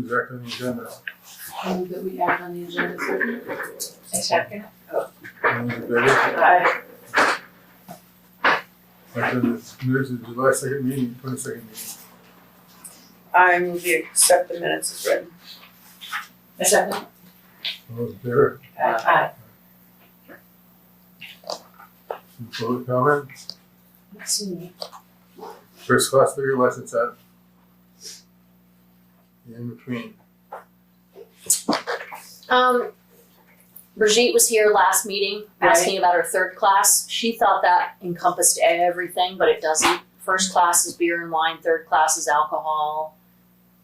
do direct on the agenda. Move that we act on the agenda for A second. All those in favor? Aye. After the minutes of July 2nd meeting, 22nd meeting. I move you accept the minutes as written. A second. All those in favor? Aye. Any public comments? Let's see. First class liquor license at in between. Brigitte was here last meeting asking about her third class. She thought that encompassed everything, but it doesn't. First class is beer and wine, third class is alcohol,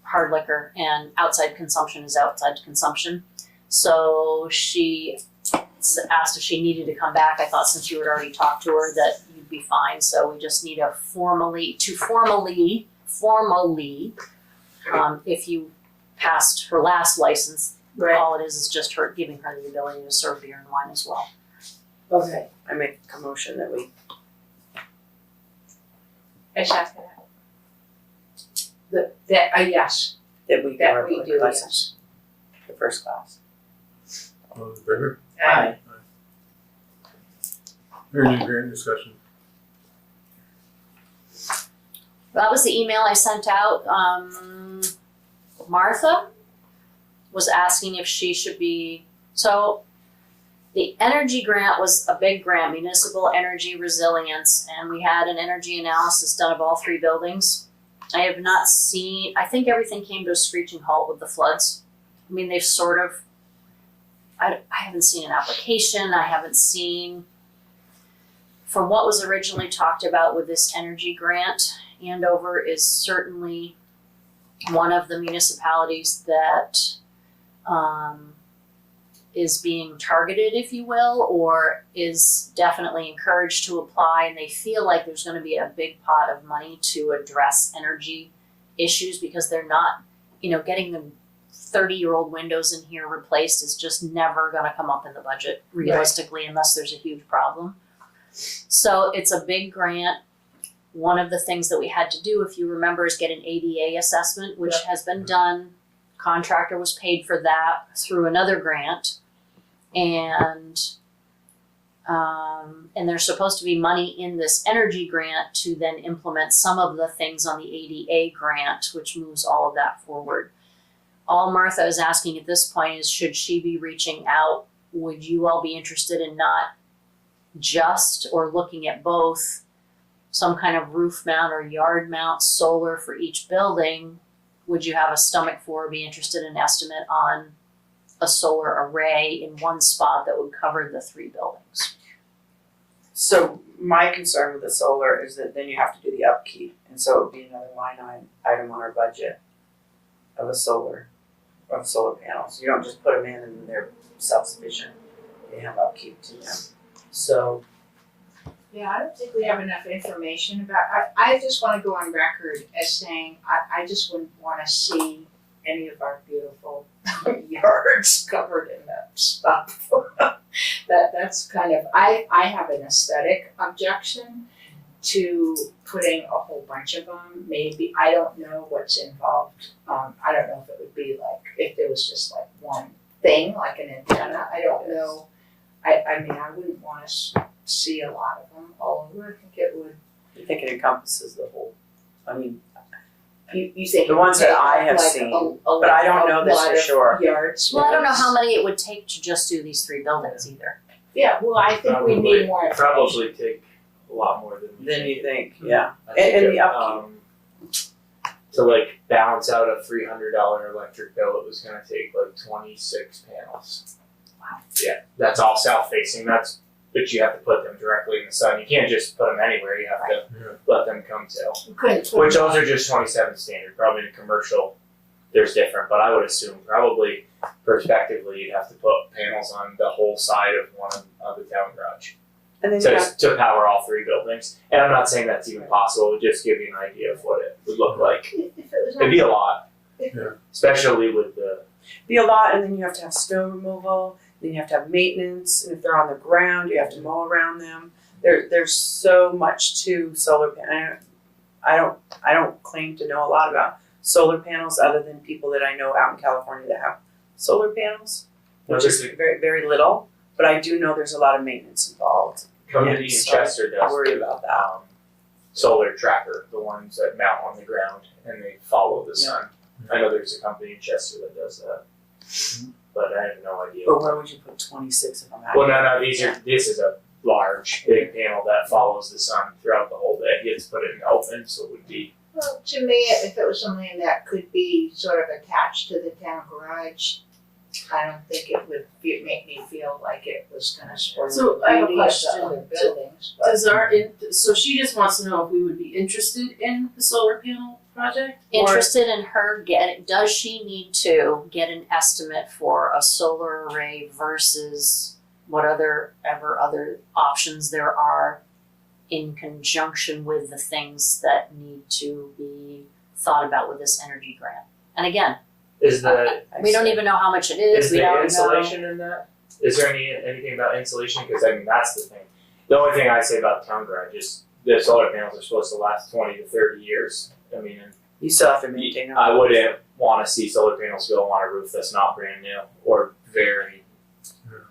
hard liquor, and outside consumption is outside consumption. So she asked if she needed to come back. I thought since you had already talked to her that you'd be fine. So we just need a formally, if you passed her last license, Right. all it is just her giving her the ability to serve beer and wine as well. Okay. I make a motion that we. A second. Yes. That we That have we a do, license. The first class. All those in favor? Aye. Energy grant discussion. That was the email I sent out. Martha was asking if she should be, so the energy grant was a big grant, municipal energy resilience, and we had an energy analysis done of all three buildings. I have not seen, I think everything came to a screeching halt with the floods. I mean, they've sort of, I haven't seen an application, I haven't seen, from what was originally talked about with this energy grant, Andover is certainly one of the municipalities that is being targeted, if you will, or is definitely encouraged to apply, and they feel like there's going to be a big pot of money to address energy issues because they're not, getting the 30-year-old windows in here replaced is just never going to come up in the budget realistically unless there's a huge problem. So it's a big grant. One of the things that we had to do, if you remember, is get an ADA assessment, which has been done. Contractor was paid for that through another grant. And there's supposed to be money in this energy grant to then implement some of the things on the ADA grant, which moves all of that forward. All Martha is asking at this point is, should she be reaching out? Would you all be interested in not just or looking at both some kind of roof mount or yard mount solar for each building? Would you have a stomach for or be interested in an estimate on a solar array in one spot that would cover the three buildings? So my concern with the solar is that then you have to do the upkeep, and so it would be another line item on our budget of solar panels. You don't just put them in and they're self-sufficient. They have upkeep to them. So Yeah, I don't think we have enough information about, I just wanna go on record as saying, I just wouldn't wanna see any of our beautiful yards covered in that stuff. That's kind of, I have an aesthetic objection to putting a whole bunch of them. Maybe, I don't know what's involved. I don't know if it would be like, if it was just like one thing, like an antenna, I don't know. I mean, I wouldn't wanna see a lot of them all over. I think it would. I think it encompasses the whole, I mean, You think the ones that I have like seen, a but I don't know this lot for of sure. Yards. Well, I don't know how many it would take to just do these three buildings either. Yeah, well, I think we need more information. Probably take a lot more than You think, yeah. I think And the upkeep. To like balance out a $300 electric bill, it was gonna take like 26 panels. Wow. Yeah, that's all south facing. But you have to put them directly in the sun. You can't just put them anywhere. You have to let them come to. You couldn't put Which those are just 27 standard. Probably in commercial, there's different, but I would assume probably prospectively you'd have to put panels on the whole side of one of the town garage And then you have, to power all three buildings. And I'm not saying that's even possible. It would just give you an idea of what it would look like. if it was It'd be a lot, Yeah. especially with the. be a lot, and then you have to have snow removal, then you have to have maintenance, and if they're on the ground, you have to mow around them. There's so much to solar panel. I don't claim to know a lot about solar panels other than people that I know out in California that have solar panels, which is very, very little. But I do know there's a lot of maintenance involved. Company in so Chester does worry about that. solar tracker, the ones that mount on the ground and they follow the sun. I know there's a company in Chester that does that, but I have no idea. But where would you put 26 of them out? Well, no, this is a large, big panel that follows the sun throughout the whole day. You have to put it in open, so it would be. Well, to me, if it was something that could be sort of attached to the town garage, I don't think it would make me feel like it was gonna spoil So the I have a beauty of question. the other buildings, but. So she just wants to know if we would be interested in the solar panel project? Or- Interested in her does she need to get an estimate for a solar array versus what other options there are in conjunction with the things that need to be thought about with this energy grant? And again, Is the we don't even know how much it is. is We the don't know. insulation in that? Is there anything about insulation? Because I mean that's the thing. The only thing I say about the town garage is the solar panels are supposed to last 20 to 30 years. I mean, you still have to maintain them. I wouldn't want to see solar panels go on a roof that's not brand new or very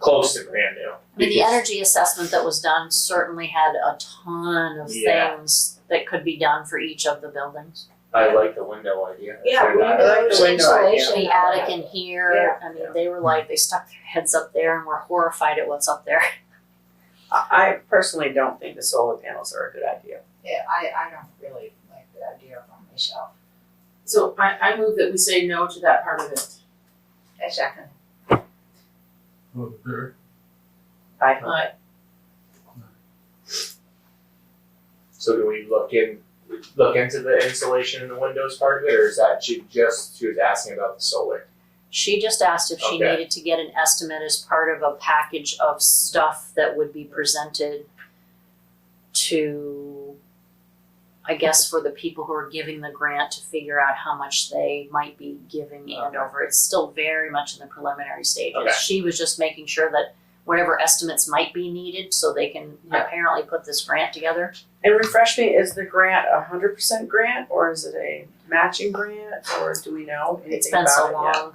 close to brand new. I mean, the Because- energy assessment that was done certainly had a ton of Yeah. things that could be done for each of the buildings. I like the window idea. Yeah, If they're not- I like the window idea. insulation. The attic in here, I mean, Yeah. they were like, they stuck their heads up there and were horrified at what's up there. I personally don't think the solar panels are a good idea. Yeah, I don't really like the idea of them myself. So I move that we say no to that part of it. A second. All in favor? So do we look into the insulation in the windows part of it, or is that she was asking about the solar? She just asked if she Okay. needed to get an estimate as part of a package of stuff that would be presented to, I guess, for the people who are giving the grant to figure out how much they might be giving Andover. It's still very much in the preliminary stages. Okay. She was just making sure that whatever estimates might be needed so they can apparently put this grant together. And refresh me, is the grant 100% grant or is it a matching grant or do we know anything It's been about so it long,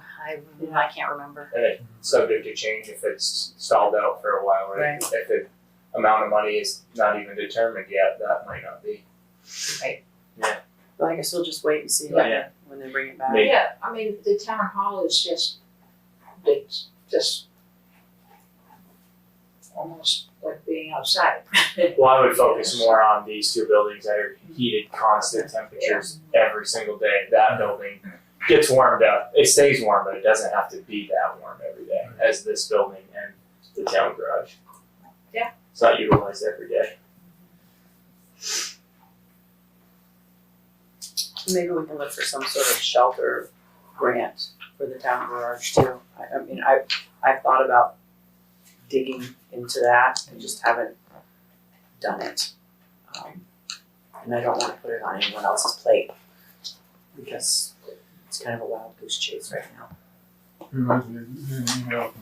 yet? I can't remember. And it's subject to change if it's stalled out for a while, right? Right. If the amount of money is not even determined yet, that might not be. Well, I guess we'll just wait and see Yeah. when they bring it back. Maybe. Yeah, I mean, the town hall is it's just almost like being outside. Well, I would focus more on these two buildings that are heated constant temperatures every single day. That building gets warmed up. It stays warm, but it doesn't have to be that warm every day as this building and the town garage. Yeah. It's not utilized every day. Maybe we can look for some sort of shelter grant for the town garage too. I mean, I've thought about digging into that and just haven't done it. And I don't want to put it on anyone else's plate because it's kind of a wild goose chase right now. Reminds me of an email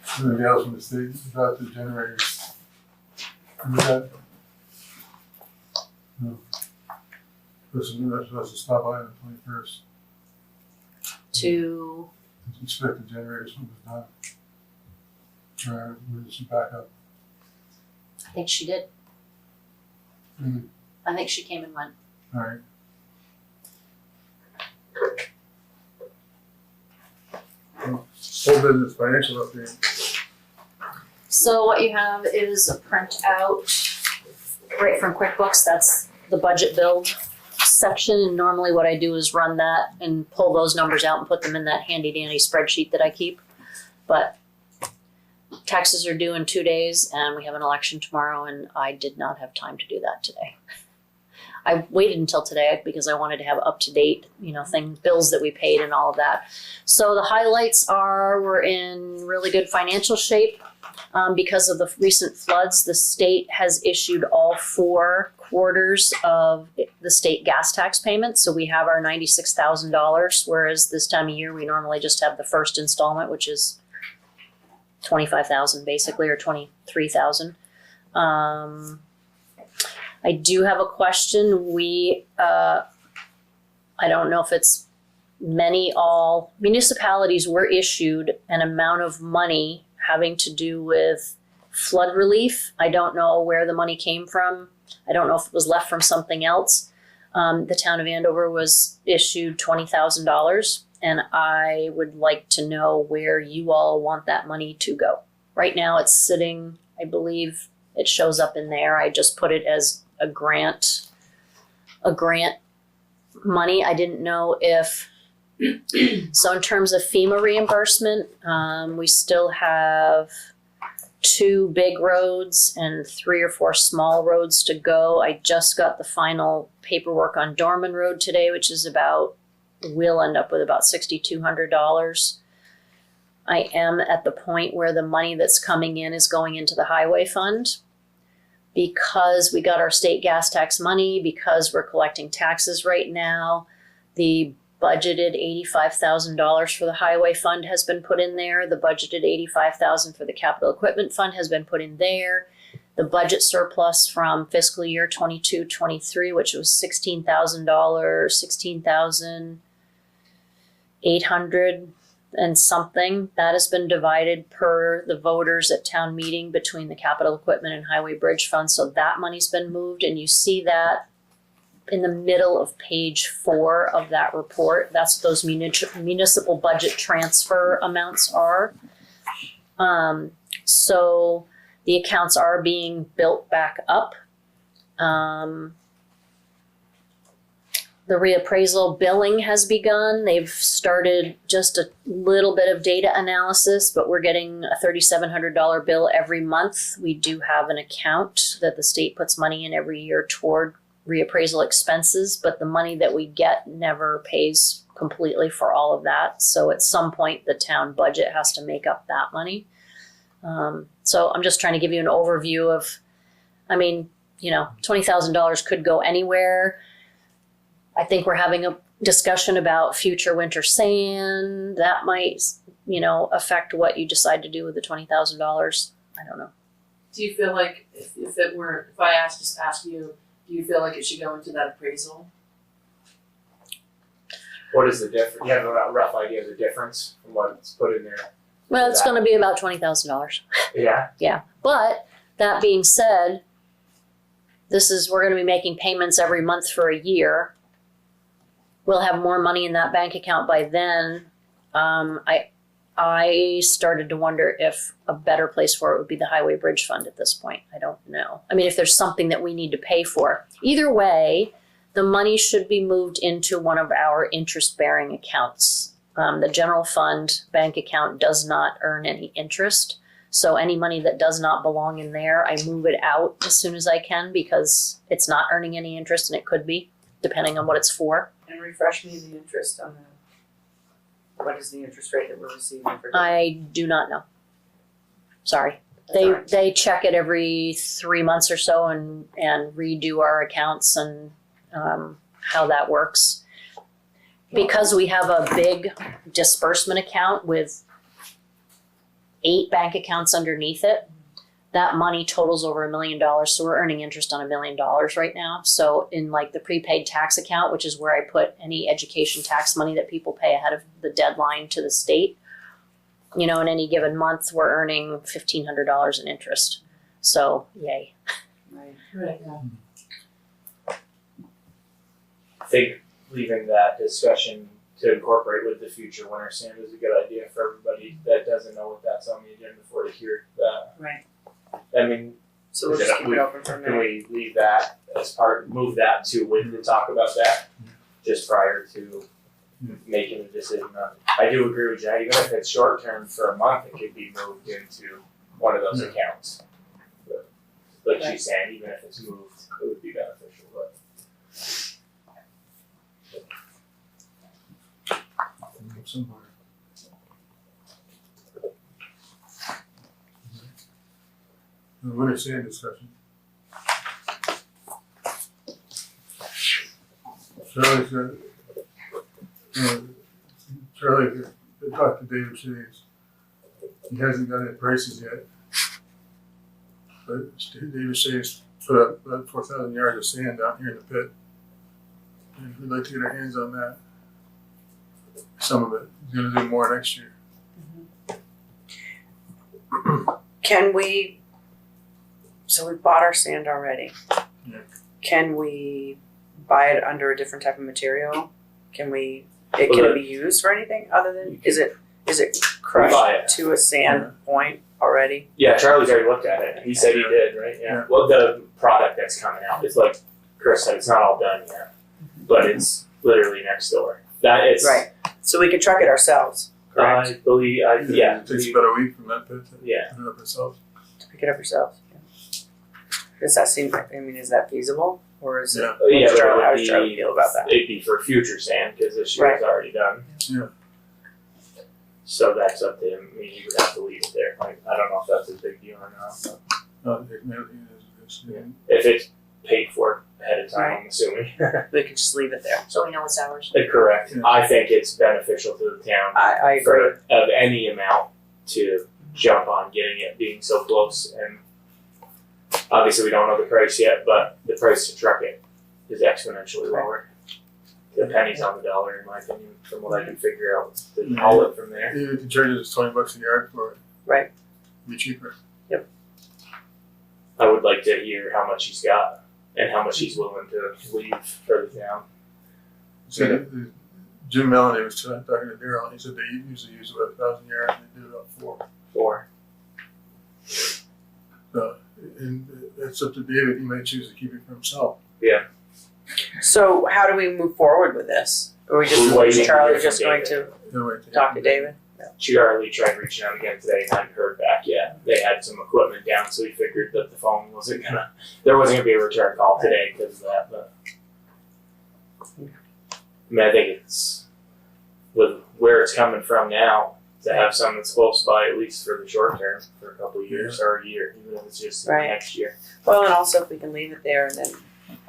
from the gals from the state about the generators. Remember that? No. Person that's supposed to stop by on the 21st. To, Inspect the generators when it's done. Or will she back up? I think she did. Mhm. I think she came and went. Alright. Whole business financial update. So what you have is a printout right from QuickBooks. That's the budget build section. And normally what I do is run that and pull those numbers out and put them in that handy dandy spreadsheet that I keep. But taxes are due in 2 days and we have an election tomorrow and I did not have time to do that today. I waited until today because I wanted to have up to date, bills that we paid and all of that. So the highlights are we're in really good financial shape. Because of the recent floods, the state has issued all 4 quarters of the state gas tax payments. So we have our $96,000, whereas this time of year we normally just have the first installment, which is $25,000 basically, or $23,000. I do have a question. I I don't know if it's all municipalities were issued an amount of money having to do with flood relief. I don't know where the money came from. I don't know if it was left from something else. The town of Andover was issued $20,000, and I would like to know where you all want that money to go. Right now it's sitting, I believe it shows up in there. I just put it as a grant money. I didn't know if, so in terms of FEMA reimbursement, we still have 2 big roads and 3 or 4 small roads to go. I just got the final paperwork on Dorman Road today, which is we'll end up with about $6,200. I am at the point where the money that's coming in is going into the highway fund. Because we got our state gas tax money, because we're collecting taxes right now, the budgeted $85,000 for the highway fund has been put in there. The budgeted $85,000 for the capital equipment fund has been put in there. The budget surplus from fiscal year 22-23, which was $16,800 and something, that has been divided per the voters at town meeting between the capital equipment and highway bridge fund. So that money's been moved, and you see that in the middle of page 4 of that report. That's what those municipal budget transfer amounts are. So the accounts are being built back up. The reappraisal billing has begun. They've started just a little bit of data analysis, but we're getting a $3,700 bill every month. We do have an account that the state puts money in every year toward reappraisal expenses, but the money that we get never pays completely for all of that. So at some point, the town budget has to make up that money. So I'm just trying to give you an overview of, $20,000 could go anywhere. I think we're having a discussion about future winter sand. That might, affect what you decide to do with the $20,000. I don't know. Do you feel like if I ask you, do you feel like it should go into that appraisal? What is the difference? You have a rough idea of the difference from what's put in there? Well, it's going to be about $20,000. Yeah. Yeah. But that being said, we're going to be making payments every month for a year. We'll have more money in that bank account by then. I started to wonder if a better place for it would be the highway bridge fund at this point. I don't know. If there's something that we need to pay for. Either way, the money should be moved into one of our interest-bearing accounts. The general fund bank account does not earn any interest. So any money that does not belong in there, I move it out as soon as I can because it's not earning any interest, and it could be, depending on what it's for. And refresh me the interest on what is the interest rate that we're receiving for this? I do not know. Sorry. That's all right. They check it every 3 months or so and redo our accounts and how that works. Because we have a big disbursement account with 8 bank accounts underneath it, that money totals over $1 million. So we're earning interest on $1 million right now. So in the prepaid tax account, which is where I put any education tax money that people pay ahead of the deadline to the state, in any given month, we're earning $1,500 in interest. So yay. Right. Right. Yeah. I think leaving that discussion to incorporate with the future winter sand is a good idea for everybody that doesn't know what that's on the agenda for to hear that. Right. So we'll just keep it open for a Can minute. we leave that as move that to when to talk about that, just prior to making a decision on it? I do agree with you, even if it's short term for a month, it could be moved into one of those accounts. But like she's saying, even if it's moved, it would be beneficial, but. Somewhere. The winter sand discussion. Charlie talked to David Shays. He hasn't got any prices yet. But David Shays put up about 4,000 yards of sand out here in the pit. We'd like to get our hands on that. Some of it. He's gonna do more next year. Can we, so we bought our sand already. Yeah. Can we buy it under a different type of material? Can it be used for anything other than, is it Buy crushed it. to a sand point already? Yeah, Charlie's already looked at it. He said he did, right? Yeah. Well, the product that's coming out, it's like Chris said, it's not all done yet, but it's literally next door. That it's Right, so we can truck it ourselves, correct? I believe, yeah. It takes about a week from that pit to Yeah. put it up ourselves. To pick it up yourselves. Yeah. Does that seem, is that feasible? Or is it, Yeah. Yeah, but Charlie, it how would does Charlie be, feel about that? it'd be for future sand because this year's already done. Yeah. So that's up to him. I mean, he would have to leave it there. Like, I don't know if that's a big deal or not. But No, it is. Yeah. If it's paid for ahead of time, Right. I'm assuming. We can just leave it there. So we know it's ours. Correct. Yeah. I think it's beneficial to the town I agree. for of any amount to jump on getting it being so close. And obviously, we don't know the price yet, but the price to truck it is exponentially lower. The pennies on the dollar, in my opinion, from what I can figure out to haul it from there. Even if he charges us $20 a yard for it. Right. It'd be cheaper. I would like to hear how much he's got and how much he's willing to leave for the town. So Jim Melanie was talking to Daryl, and he said they usually use about 1,000 yards, and they do about 4. Or So, and it's up to David. He might choose to keep it for himself. So how do we move forward with this? Are we just, We're waiting is to Charlie hear from just going David. to He'll wait till- talk to David? Charlie tried reaching out again today and hadn't heard back yet. They had some equipment down, so he figured that the phone wasn't gonna. There wasn't gonna be a return call today because of that. But I mean, I think it's with where it's coming from now to have something that's close by at least for the short term for a couple of years or a year, even if it's just Right. next year. Well, and also if we can leave it there and then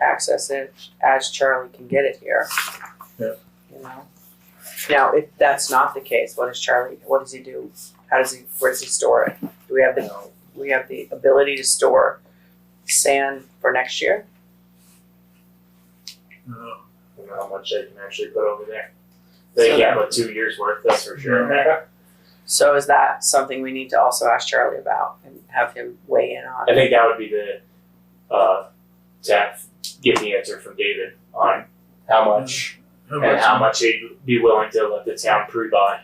access it as Charlie can get it here. Yeah. You know? Now, if that's not the case, what does he do? Where does he store it? Do we have the ability to store sand for next year? No. I don't know how much they can actually put over there. They So can't put 2 years worth, that's for sure. Mhm. So is that something we need to also ask Charlie about and have him weigh in on? I think that would be the to get the answer from David on how much and how much he'd be willing to let the town pre-buy,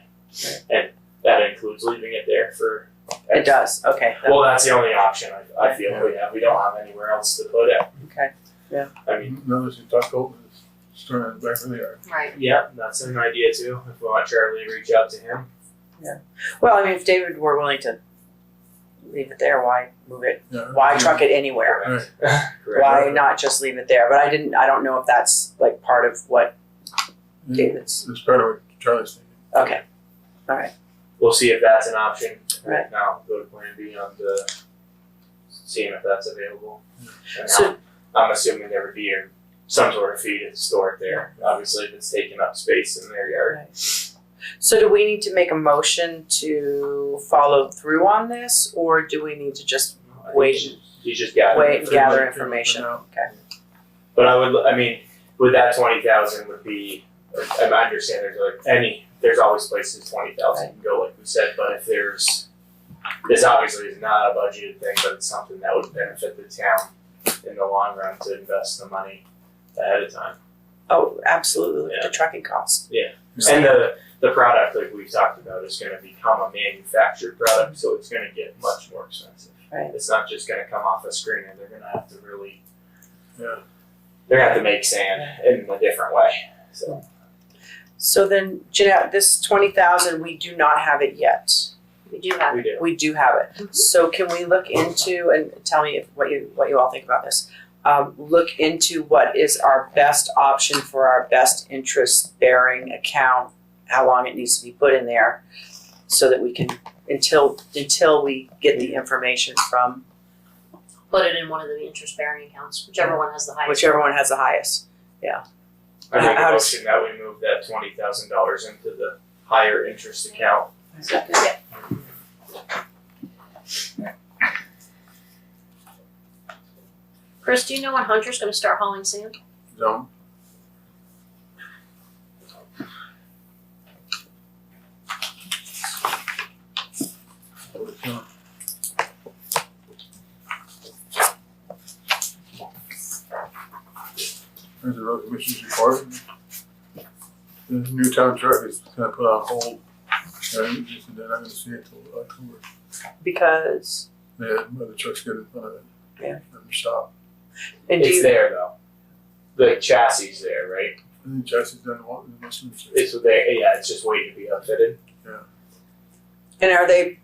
and that includes leaving it there for. It does, okay. Well, that's the only option I feel we have. We don't have anywhere else to put it. Okay. I mean, Notice you talk over this, storing it back in the yard. Right. yeah, that's an idea too. If we want Charlie to reach out to him. Well, I mean, if David were willing to leave it there, why move it? Yeah. Why truck it anywhere? Right. Correct. Why not just leave it there? But I don't know if that's like part of what David's, It's part of what Charlie's thinking. okay, alright, We'll see if that's an option. Right. If not, go to Plan B on the seeing if that's available. And So- I'm assuming there would be some sort of fee to store it there. Obviously, if it's taking up space in their yard. so do we need to make a motion to follow through on this, or do we need to just wait, You just got it. wait and gather For information? now. Okay, But I mean, with that 20,000 would be. I understand there's always places 20,000 can go, like we said. But if this obviously is not a budgeted thing, but it's something that would benefit the town in the long run to invest the money ahead of time. oh, absolutely, look at Yeah. the trucking cost. And the product, like we've talked about, is going to become a manufactured product, so it's going to get much more expensive. Right. It's not just going to come off a screener. They're going to have to really. Yeah. They're going to have to make sand in a different way. So then, Jeanette, this 20,000, we do not have it yet. We do have We it. do. We do have it. Mhm. So can we look into, and tell me what you all think about this, look into what is our best option for our best interest bearing account, how long it needs to be put in there, so that we can, until we get the information from Put it in one of the interest-bearing accounts, whichever one has the highest. whichever one has the highest. I make How a does- motion that we move that $20,000 into the higher interest account. Yeah. Chris, do you know when Hunter's gonna start hauling sand? No. There's a road commission's report. The new town truck is kind of put on hold. And they're not gonna see it till October. Because, Yeah, the truck's getting in front of it. Yeah. From the shop. and do It's you, there though. The chassis there, right? I think Jesse's done what, most of the It's there, yeah, it's just waiting to be outfitted. and are they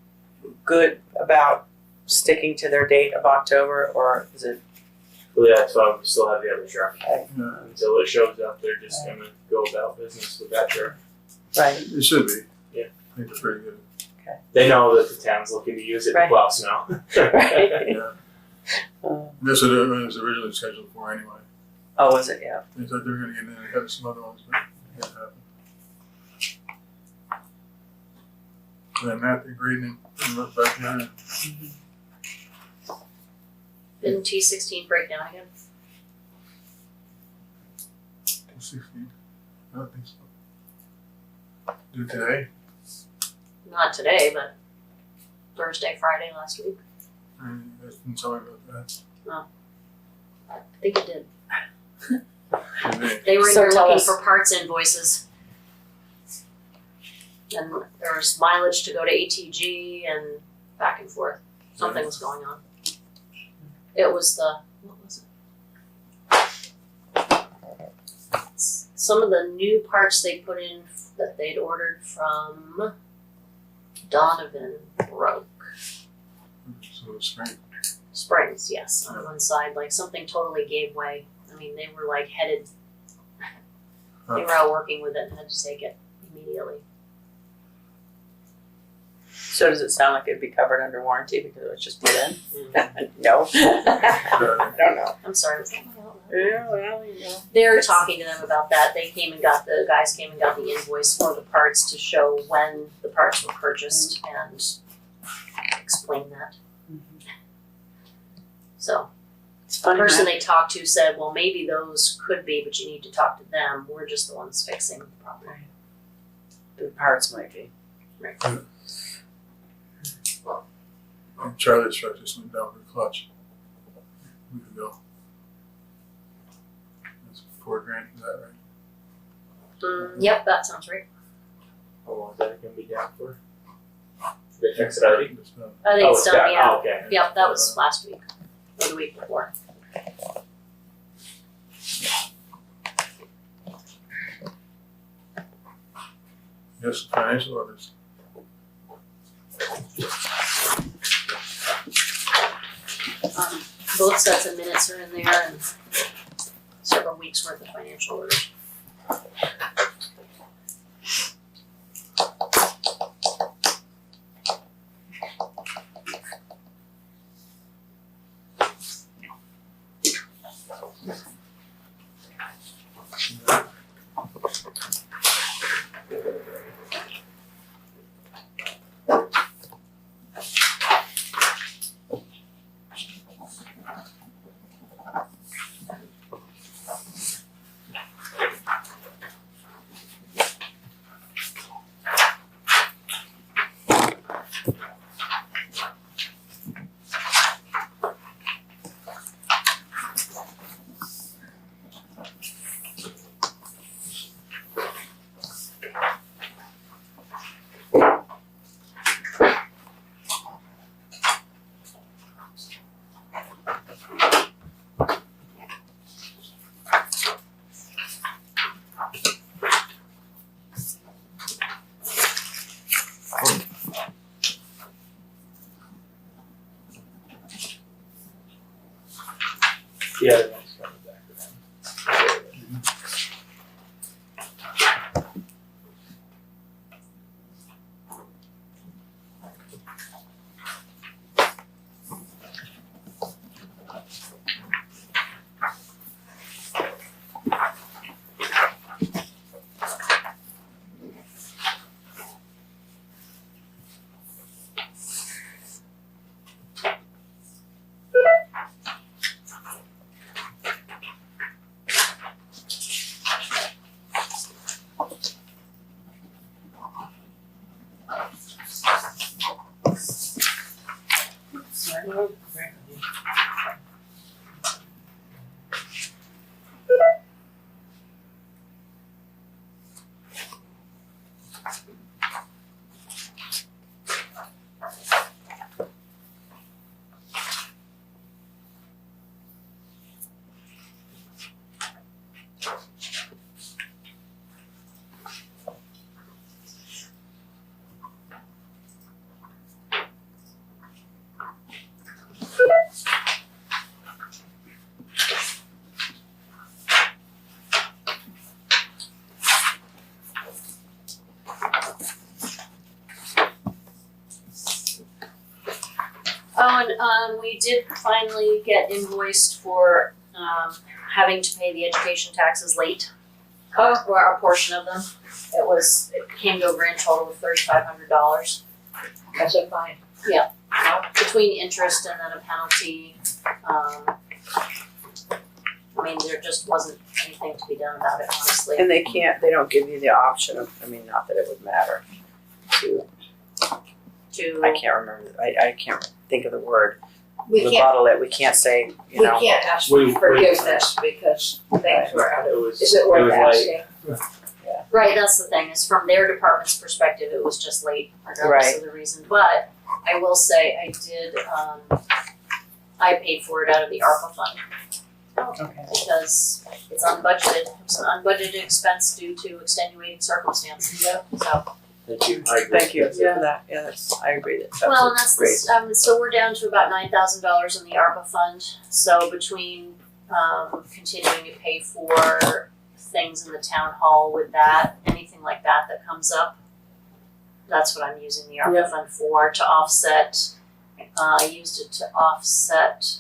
good about sticking to their date of October, or is it? Well, yeah, that's why we still have the other truck. Yeah, Until it shows up, they're just gonna go about business with that truck. Right. it should be. Yeah. I think they're pretty good. They know that the town's looking to use it to Right. plow snow. Right. Yeah. That's what it was originally scheduled for anyway. Oh, was it? Yeah. They thought they were gonna get in and have some other ones, but it didn't happen. And then Matt, they're grading and look back there. Didn't T16 break down again? 16. I don't think so. Do it today? Not today, but Thursday, Friday last week. You guys didn't tell me about that. I think it did. Today. They were in So there tell looking us. for parts invoices. And there was mileage to go to ATG and back and forth. Something was going on. It was what was it? Some of the new parts they put in that they'd ordered from Donovan broke. So it's spring. Springs, yes, on one side, like something totally gave way. I mean, they were like headed, they were out working with it and had to take it immediately. So does it sound like it'd be covered under warranty because it was just put in? Mm. No. I don't know. I'm sorry, was that my outline? Yeah, well, you know. They're talking to them about that. The guys came and got the invoice for the parts to show when the parts were purchased and explain that. So It's the funny. person man. they talked to said, well, maybe those could be, but you need to talk to them. We're just the ones fixing the problem. The parts might be. And Charlie's truck just went down for a clutch a week ago. That's $4,000, is that right? Yep, that sounds right. How long is that gonna be down for? They fix it already? It's done. I think it's done, yeah. Oh, okay. Yep, that was last week, or the week before. Yes, financial orders. Both sets of minutes are in there and several weeks worth of financial orders. The other one's coming back around. and we did finally get invoiced for having to pay the education taxes late. Or a portion of them. It came to a grand total of $3,500 That's a fine. between interest and then a penalty. I mean, there just wasn't anything to be done about it, honestly. And they don't give you the option of, I mean, not that it would matter to, I can't remember, I can't think of the word. We can't, Rebuttal it, we can't say, you we know. can't ask We- for forgiveness because things were out It of, was, is it it worth was like, asking? Right, that's the thing, is from their department's perspective, it was just late regardless Right. of the reason. But I will say I did, I paid for it out of the ARPA fund Okay. because it's unbudgeted. It's an unbudgeted expense due to extenuating circumstances. Yep. So, thank you, I agree. Thank you for that, yeah, I agree that's well, and that's great. so we're down to about $9,000 in the ARPA fund. So between continuing to pay for things in the town hall with that, anything like that that comes up, that's what I'm using the ARPA fund for, to offset. I used it to offset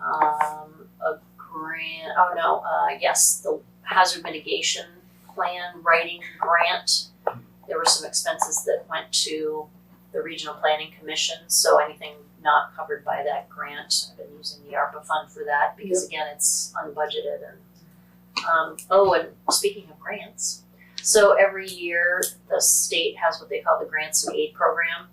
a grant. The hazard mitigation plan writing grant. There were some expenses that went to the Regional Planning Commission, so anything not covered by that grant, I've been using the ARPA fund for that because again, it's unbudgeted. And and speaking of grants, so every year the state has what they call the Grants and Aid Program.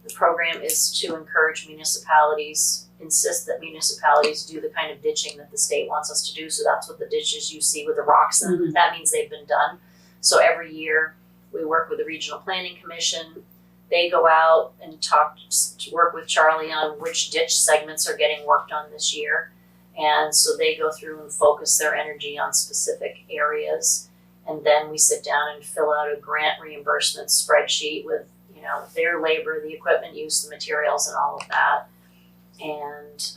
The program is to encourage municipalities, insist that municipalities do the kind of ditching that the state wants us to do. So that's what the ditches you see with the rocks in them, that means they've been done. So every year we work with the Regional Planning Commission. They go out and work with Charlie on which ditch segments are getting worked on this year. And so they go through and focus their energy on specific areas. And then we sit down and fill out a grant reimbursement spreadsheet with, you know, their labor, the equipment use, the materials and all of that. And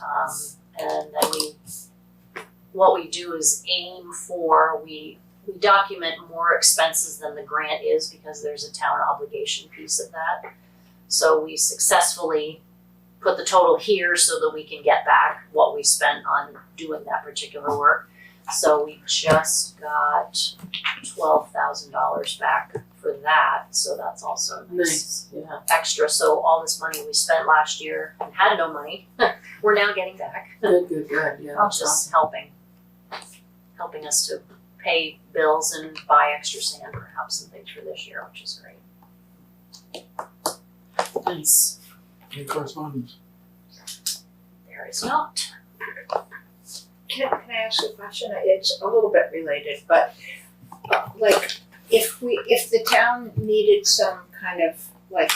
then what we do is we document more expenses than the grant is because there's a town obligation piece of that. So we successfully put the total here so that we can get back what we spent on doing that particular work. So we just got $12,000 back for that, so that's also nice. Yeah. Extra. So all this money we spent last year and had no money, we're now getting back. Good, yeah. Just helping us to pay bills and buy extra sand perhaps and things for this year, which is great. Nice. Any correspondence? There is not. Can I ask a question? It's a little bit related, but if the town needed some kind of,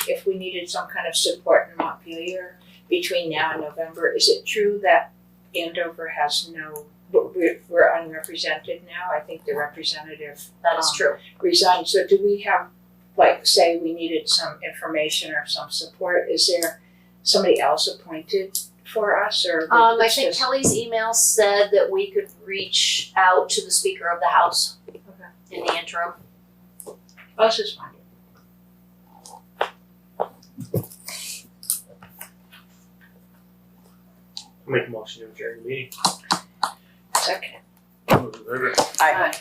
if we needed some kind of support in Montpelier between now and November, is it true that Andover has we're unrepresented now? I think the representative That is true. resigned. So do we have, say we needed some information or some support, is there somebody else appointed for us, or? I think Kelly's email said that we could reach out to the Speaker of the House in the interim. I was just wondering. Make a motion to adjourn the meeting. Second. All those in favor? I,